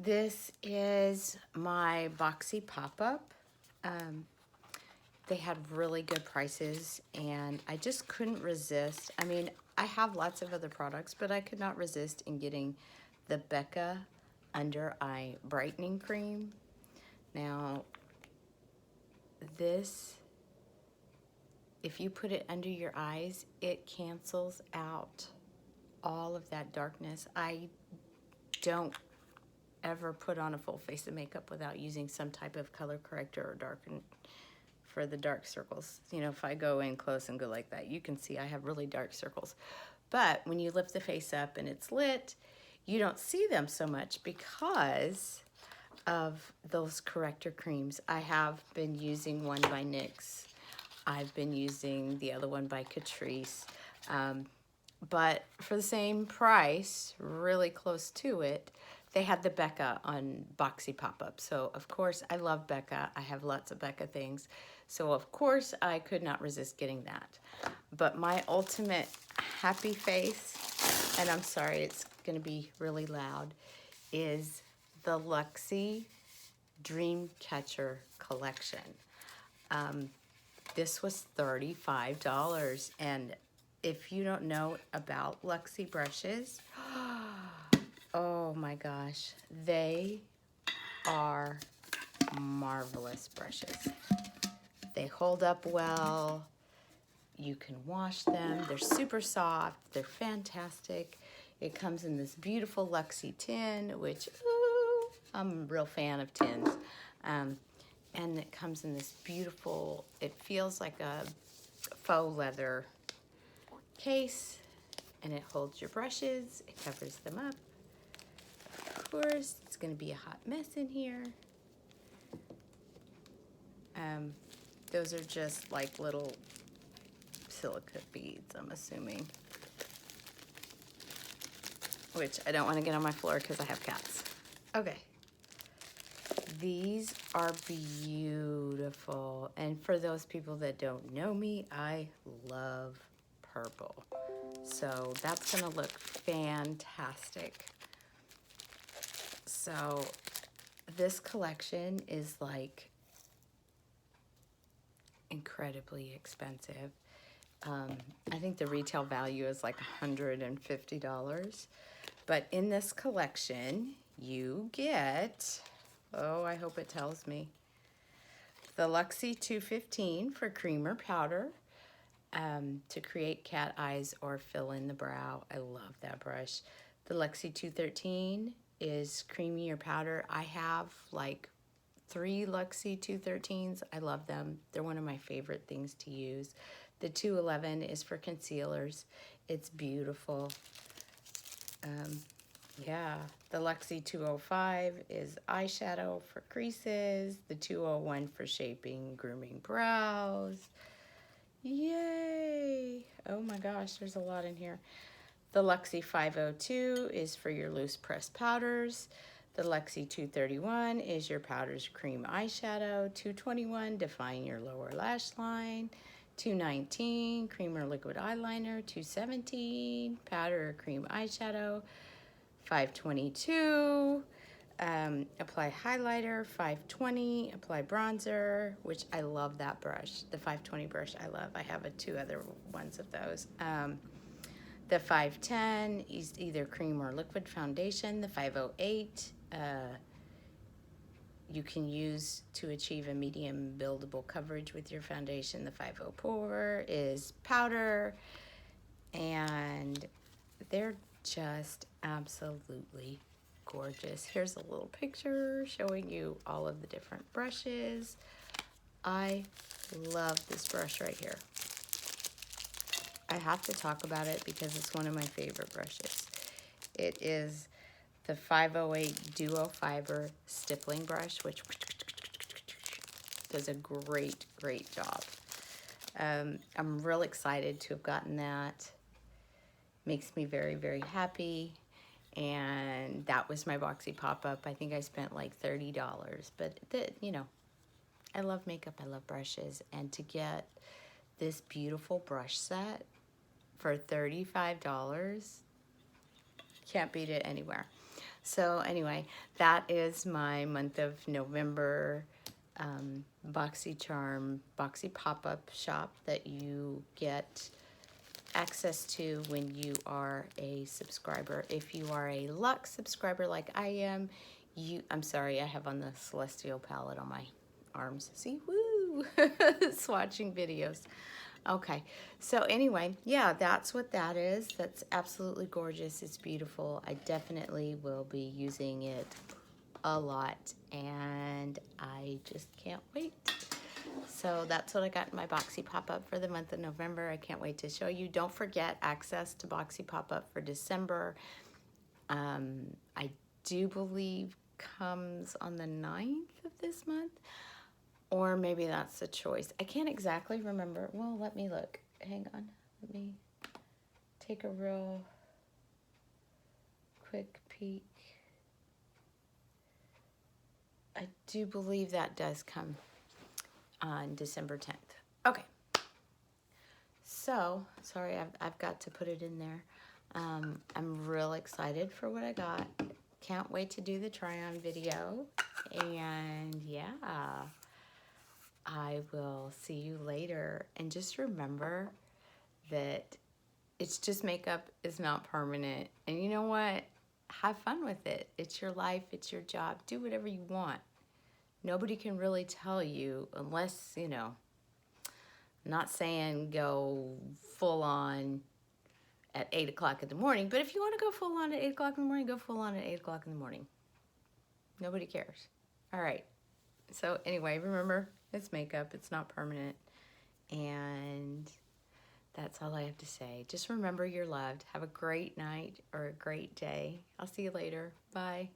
This is my Boxypopup. They had really good prices and I just couldn't resist. I mean, I have lots of other products, but I could not resist in getting the Becca Under Eye Brightening Cream. Now, this, if you put it under your eyes, it cancels out all of that darkness. I don't ever put on a full face of makeup without using some type of color corrector or darken for the dark circles. You know, if I go in close and go like that, you can see I have really dark circles. But when you lift the face up and it's lit, you don't see them so much because of those corrector creams. I have been using one by NYX. I've been using the other one by Catrice. But for the same price, really close to it, they had the Becca on Boxypopup. So of course I love Becca. I have lots of Becca things. So of course I could not resist getting that. But my ultimate happy face, and I'm sorry it's gonna be really loud, is the Luxy Dreamcatcher collection. This was $35, and if you don't know about Luxy brushes, oh my gosh, they are marvelous brushes. They hold up well. You can wash them. They're super soft. They're fantastic. It comes in this beautiful Luxy tin, which, ooh, I'm a real fan of tins. And it comes in this beautiful, it feels like a faux leather case, and it holds your brushes. It covers them up. Of course, it's going to be a hot mess in here. Those are just like little silica beads, I'm assuming. Which I don't want to get on my floor because I have cats. Okay. These are beautiful. And for those people that don't know me, I love purple. So that's gonna look fantastic. So this collection is like incredibly expensive. I think the retail value is like $150. But in this collection, you get, oh, I hope it tells me, the Luxy 215 for creamer powder to create cat eyes or fill in the brow. I love that brush. The Lexi 213 is creamier powder. I have like 3 Luxy 213s. I love them. They're one of my favorite things to use. The 211 is for concealers. It's beautiful. Yeah, the Luxy 205 is eyeshadow for creases. The 201 for shaping, grooming brows. Yay! Oh my gosh, there's a lot in here. The Luxy 502 is for your loose pressed powders. The Lexi 231 is your powders cream eyeshadow. 221, define your lower lash line. 219, creamer liquid eyeliner. 217, powder cream eyeshadow. 522, apply highlighter. 520, apply bronzer, which I love that brush. The 520 brush I love. I have 2 other ones of those. The 510 is either cream or liquid foundation. The 508 you can use to achieve a medium buildable coverage with your foundation. The 504 is powder, and they're just absolutely gorgeous. Here's a little picture showing you all of the different brushes. I love this brush right here. I have to talk about it because it's one of my favorite brushes. It is the 508 Duo Fiber Stippling Brush, which does a great, great job. I'm real excited to have gotten that. Makes me very, very happy. And that was my Boxypopup. I think I spent like $30, but you know, I love makeup, I love brushes, and to get this beautiful brush set for $35, can't beat it anywhere. So anyway, that is my month of November Boxy pop-up shop that you get access to when you are a subscriber. If you are a Lux subscriber like I am, I'm sorry, I have on the Celestial palette on my arms. See, woo, swatching videos. Okay, so anyway, yeah, that's what that is. That's absolutely gorgeous. It's beautiful. I definitely will be using it a lot, and I just can't wait. So that's what I got in my Boxy pop-up for the month of November. I can't wait to show you. Don't forget access to Boxy pop-up for December. I do believe comes on the 9th of this month, or maybe that's the choice. I can't exactly remember. Well, let me look. Hang on. Let me take a real quick peek. I do believe that does come on December 10th. Okay. So, sorry, I've got to put it in there. I'm real excited for what I got. Can't wait to do the try-on video. And yeah, I will see you later. And just remember that it's just makeup is not permanent. And you know what? Have fun with it. It's your life. It's your job. Do whatever you want. Nobody can really tell you unless, you know, I'm not saying go full on at 8 o'clock in the morning, but if you want to go full on at 8 o'clock in the morning, go full on at 8 o'clock in the morning. Nobody cares. All right. So anyway, remember, it's makeup. It's not permanent. And that's all I have to say. Just remember you're loved. Have a great night or a great day. I'll see you later. Bye.